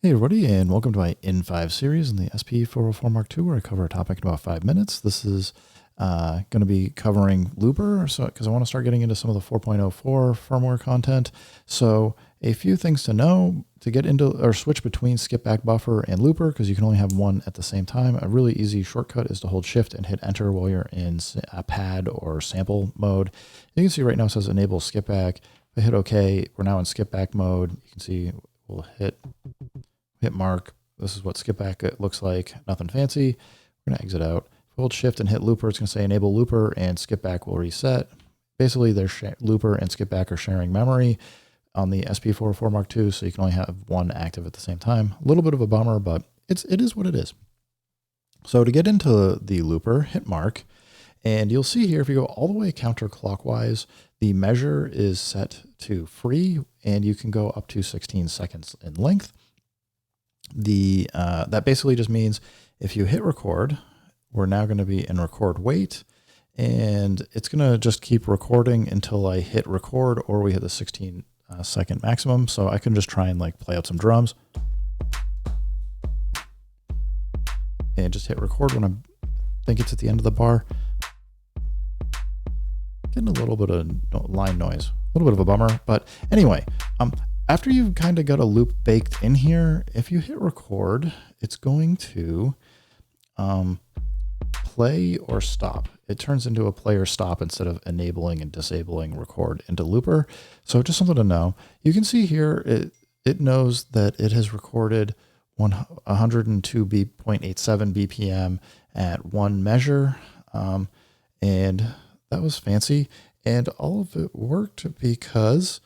Hey everybody, and welcome to my N5 series in the SP404 Mark II, where I cover a topic in about 5 minutes. This is going to be covering Looper, because I want to start getting into some of the 4.04 firmware content. So a few things to know to get into or switch between skip back buffer and Looper, because you can only have one at the same time. A really easy shortcut is to hold Shift and hit Enter while you're in pad or sample mode. You can see right now it says enable skip back. If I hit OK, we're now in skip back mode. You can see we'll hit mark. This is what skip back looks like. Nothing fancy. We're going to exit out. If we hold Shift and hit Looper, it's going to say enable Looper, and skip back will reset. Basically, Looper and skip back are sharing memory on the SP404 Mark II, so you can only have one active at the same time. A little bit of a bummer, but it is what it is. So to get into the Looper, hit mark, and you'll see here if you go all the way counterclockwise, the measure is set to free, and you can go up to 16 seconds in length. That basically just means if you hit record, we're now going to be in record wait, and it's going to just keep recording until I hit record or we hit the 16 second maximum. So I can just try and like play out some drums and just hit record when I think it's at the end of the bar. Getting a little bit of line noise, a little bit of a bummer, but anyway, after you've kind of got a loop baked in here, if you hit record, it's going to play or stop. It turns into a play or stop instead of enabling and disabling record into Looper. So just something to know. You can see here, it knows that it has recorded 102.87 BPM at one measure. And that was fancy. And all of it worked because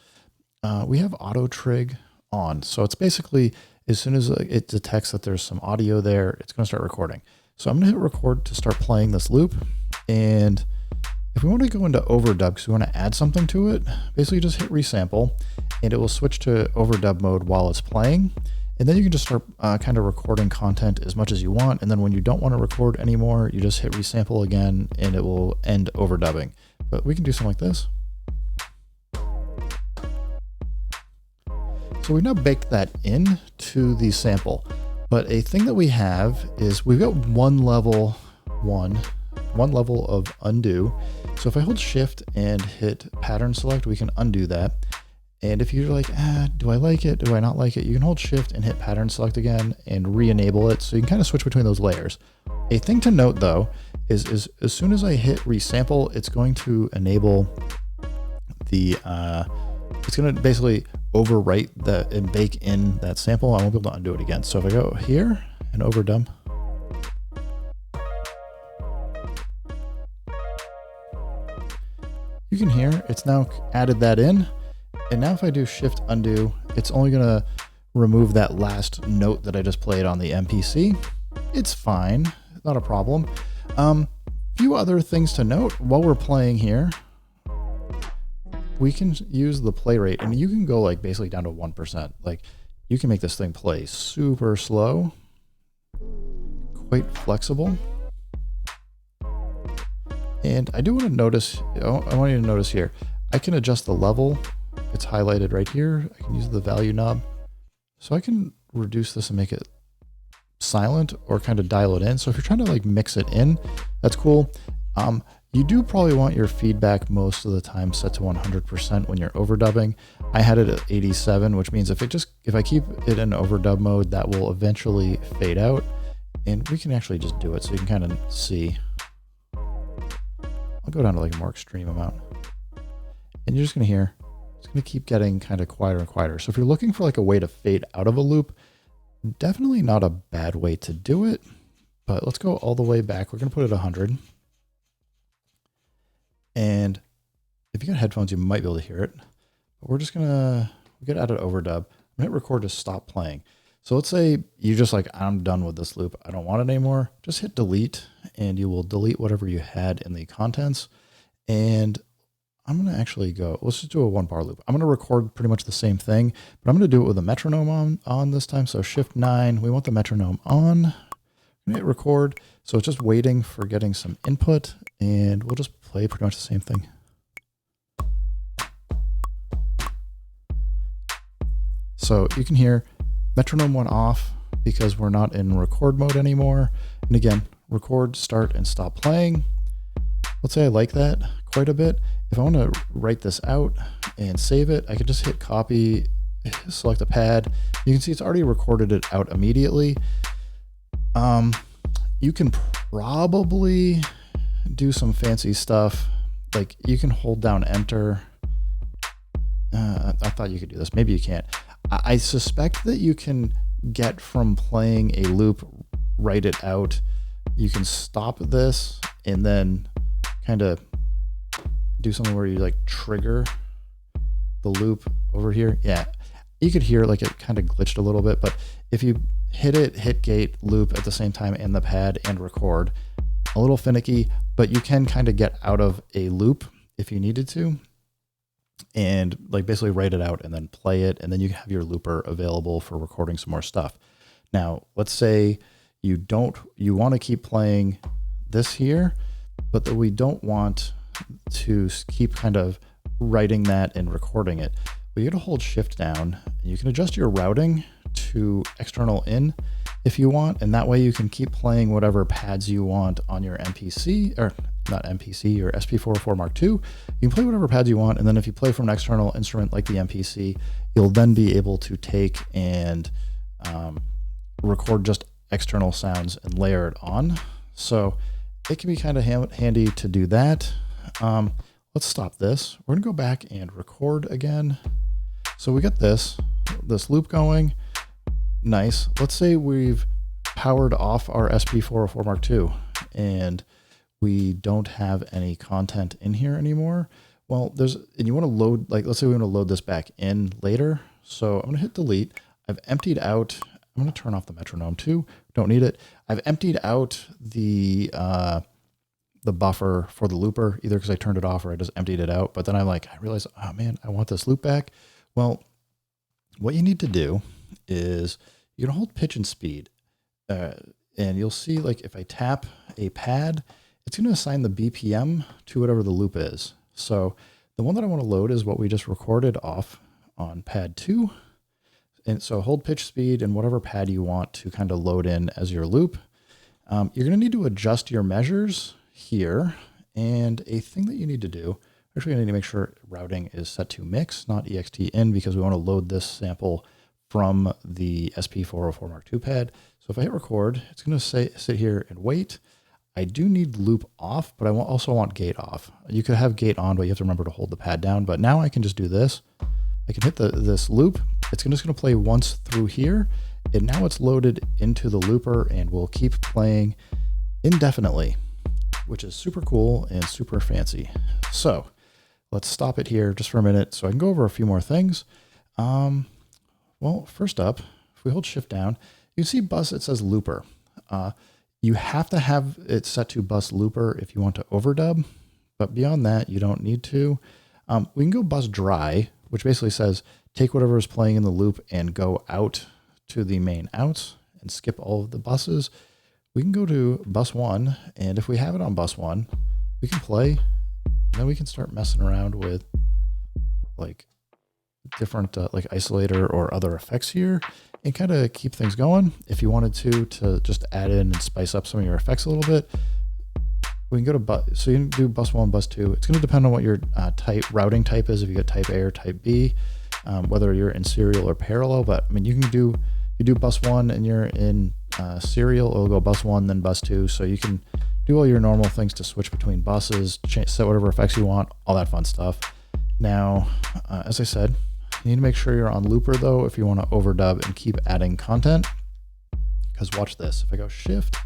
we have auto trig on. So it's basically, as soon as it detects that there's some audio there, it's going to start recording. So I'm going to hit record to start playing this loop. And if we want to go into overdub, because we want to add something to it, basically just hit resample and it will switch to overdub mode while it's playing. And then you can just start kind of recording content as much as you want. And then when you don't want to record anymore, you just hit resample again and it will end overdubbing. But we can do something like this. So we've now baked that in to the sample, but a thing that we have is we've got one level of undo. So if I hold Shift and hit pattern select, we can undo that. And if you're like, do I like it? Do I not like it? You can hold Shift and hit pattern select again and re-enable it. So you can kind of switch between those layers. A thing to note though, is as soon as I hit resample, it's going to enable the, it's going to basically overwrite and bake in that sample. I won't be able to undo it again. So if I go here and overdub, you can hear it's now added that in. And now if I do Shift undo, it's only going to remove that last note that I just played on the MPC. It's fine, not a problem. Few other things to note while we're playing here. We can use the play rate, and you can go like basically down to 1%. Like you can make this thing play super slow, quite flexible. And I do want to notice, I want you to notice here, I can adjust the level. It's highlighted right here. I can use the value knob. So I can reduce this and make it silent or kind of dial it in. So if you're trying to like mix it in, that's cool. You do probably want your feedback most of the time set to 100% when you're overdubbing. I had it at 87, which means if I keep it in overdub mode, that will eventually fade out. And we can actually just do it so you can kind of see. I'll go down to like a more extreme amount. And you're just gonna hear, it's gonna keep getting kind of quieter and quieter. So if you're looking for like a way to fade out of a loop, definitely not a bad way to do it. But let's go all the way back. We're gonna put it 100. And if you got headphones, you might be able to hear it. But we're just gonna get out of overdub. I'm gonna hit record to stop playing. So let's say you're just like, I'm done with this loop. I don't want it anymore. Just hit delete and you will delete whatever you had in the contents. And I'm gonna actually go, let's just do a 1 bar loop. I'm gonna record pretty much the same thing, but I'm gonna do it with a metronome on this time. So Shift 9, we want the metronome on. I'm gonna hit record. So it's just waiting for getting some input and we'll just play pretty much the same thing. So you can hear Metronome went off because we're not in record mode anymore. And again, record, start, and stop playing. Let's say I like that quite a bit. If I want to write this out and save it, I can just hit copy, select a pad. You can see it's already recorded it out immediately. You can probably do some fancy stuff. Like you can hold down enter. I thought you could do this. Maybe you can't. I suspect that you can get from playing a loop, write it out. You can stop this and then kind of do something where you like trigger the loop over here. Yeah, you could hear like it kind of glitched a little bit, but if you hit gate, loop at the same time and the pad and record, a little finicky, but you can kind of get out of a loop if you needed to and like basically write it out and then play it. And then you have your looper available for recording some more stuff. Now, let's say you want to keep playing this here, but that we don't want to keep kind of writing that and recording it. Well, you got to hold shift down and you can adjust your routing to external in if you want. And that way you can keep playing whatever pads you want on your MPC, or not MPC, or SP404 Mark II. You can play whatever pads you want. And then if you play from an external instrument like the MPC, you'll then be able to take and record just external sounds and layer it on. So it can be kind of handy to do that. Let's stop this. We're gonna go back and record again. So we got this loop going. Nice. Let's say we've powered off our SP404 Mark II and we don't have any content in here anymore. Well, and you want to load, like, let's say we want to load this back in later. So I'm going to hit delete. I've emptied out, I'm going to turn off the metronome too. Don't need it. I've emptied out the buffer for the looper, either because I turned it off or I just emptied it out. But then I realized, oh man, I want this loop back. Well, what you need to do is you're gonna hold pitch and speed, and you'll see like if I tap a pad, it's gonna assign the BPM to whatever the loop is. So the one that I want to load is what we just recorded off on pad 2. And so hold pitch speed and whatever pad you want to kind of load in as your loop. You're gonna need to adjust your measures here. And a thing that you need to do, actually I need to make sure routing is set to mix, not ext in, because we want to load this sample from the SP404 Mark II pad. So if I hit record, it's going to sit here and wait. I do need loop off, but I also want gate off. You could have gate on, but you have to remember to hold the pad down. But now I can just do this. I can hit this loop. It's just going to play once through here. And now it's loaded into the looper and will keep playing indefinitely, which is super cool and super fancy. So let's stop it here just for a minute so I can go over a few more things. Well, first up, if we hold shift down, you can see bus, it says looper. You have to have it set to bus looper if you want to overdub, but beyond that, you don't need to. We can go bus dry, which basically says take whatever is playing in the loop and go out to the main outs and skip all of the buses. We can go to bus 1, and if we have it on bus 1, we can play, and then we can start messing around with like different like isolator or other effects here and kind of keep things going. If you wanted to just add in and spice up some of your effects a little bit, we can go to bus. So you can do bus 1, bus 2. It's going to depend on what your routing type is. If you get type A or type B, whether you're in serial or parallel. But I mean, you do bus 1 and you're in serial, it'll go bus 1, then bus 2. So you can do all your normal things to switch between buses, set whatever effects you want, all that fun stuff. Now, as I said, you need to make sure you're on looper though if you want to overdub and keep adding content. Because watch this, if I go shift,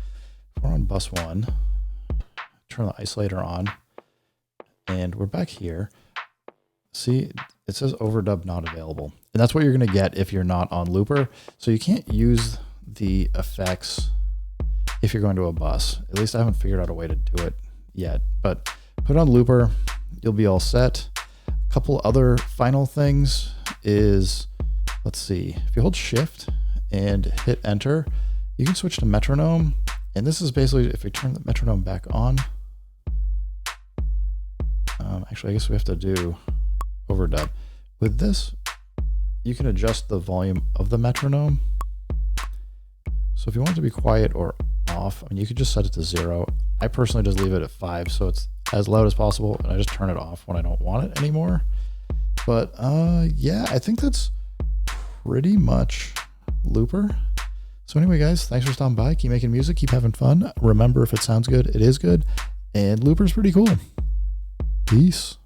if we're on bus 1, turn the isolator on, and we're back here. See, it says overdub not available. And that's what you're going to get if you're not on looper. So you can't use the effects if you're going to a bus. At least I haven't figured out a way to do it yet. But put on looper, you'll be all set. A couple other final things is, let's see, if you hold shift and hit enter, you can switch to metronome. And this is basically, if we turn the metronome back on, actually, I guess we have to do overdub. With this, you can adjust the volume of the metronome. if you want it to be quiet or off, I mean, you could just set it to 0. I personally just leave it at 5, so it's as loud as possible, and I just turn it off when I don't want it anymore. But yeah, I think that's pretty much Looper. So anyway, guys, thanks for stopping by. Keep making music, keep having fun. Remember, if it sounds good, it is good. And Looper's pretty cool. Peace.